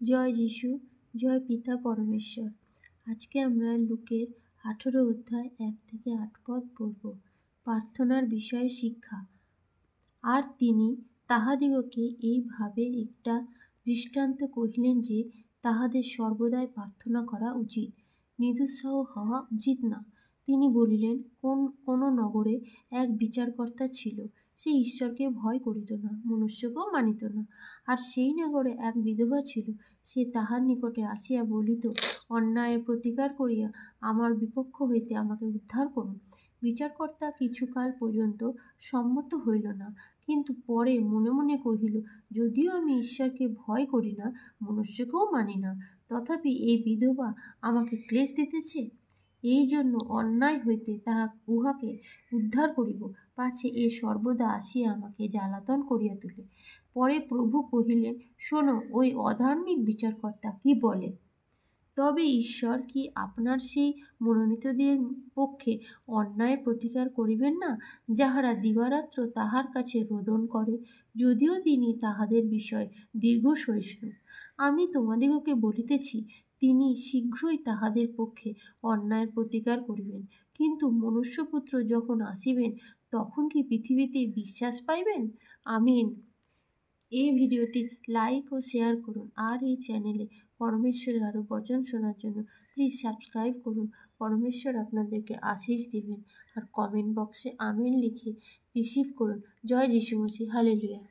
জয় যিশু, জয় পিতা পরমেশ্বর। আজকে আমরা লুকের 18 অধ্যায় 1 থেকে 8 পদ পড়ব। প্রার্থনার বিষয়ে শিক্ষা। আর তিনি তাহাদিগকে এইভাবে একটা দৃষ্টান্ত কহিলেন যে, তাহাদের সর্বদাই প্রার্থনা করা উচিত, নিরুৎসাহ হওয়া উচিত না। তিনি বলিলেন, কোন নগরে এক বিচারকর্তা ছিল। সে ঈশ্বরকে ভয় করিত না, মনুষ্যকেও মানিত না। আর সেই নগরে এক বিধবা ছিল। সে তাহার নিকটে আসিয়া বলিত, অন্যায়ের প্রতিকার করিয়া আমার বিপক্ষ হইতে আমাকে উদ্ধার করুন। বিচারকর্তা কিছুকাল পর্যন্ত সম্মত হইল না, কিন্তু পরে মনে মনে কহিল, যদিও আমি ঈশ্বরকে ভয় করি না, মনুষ্যকেও মানি না, তথাপি এই বিধবা আমাকে ক্লেশ দিতেছে। এই জন্য অন্যায় হইতে উহাকে উদ্ধার করিব, পাছে এ সর্বদা আসিয়া আমাকে জ্বালাতন করিয়া তুলে। পরে প্রভু কহিলেন, শোনো, ওই অধার্মিক বিচারকর্তা কি বলে। তবে ঈশ্বর কি আপনার সেই মনোনীতদের পক্ষে অন্যায়ের প্রতিকার করিবেন না, যাহারা দিবারাত্র তাহার কাছে রোদন করে, যদিও তিনি তাহাদের বিষয় দীর্ঘ সহিষ্ণু? আমি তোমাদিগকে বলিতেছি, তিনি শীঘ্রই তাহাদের পক্ষে অন্যায়ের প্রতিকার করিবেন। কিন্তু মনুষ্যপুত্র যখন আসিবেন, তখন কি পৃথিবীতে বিশ্বাস পাইবেন? আমিন। এই ভিডিওটি লাইক ও শেয়ার করুন, আর এই চ্যানেলে পরমেশ্বরের আরও বচন শোনার জন্য প্লিজ সাবস্ক্রাইব করুন। পরমেশ্বর আপনাদেরকে আশীষ দিবেন। আর কমেন্ট বক্সে আমিন লিখে রিসিভ করুন। জয় যিশু মসিহ, হালেলুয়া।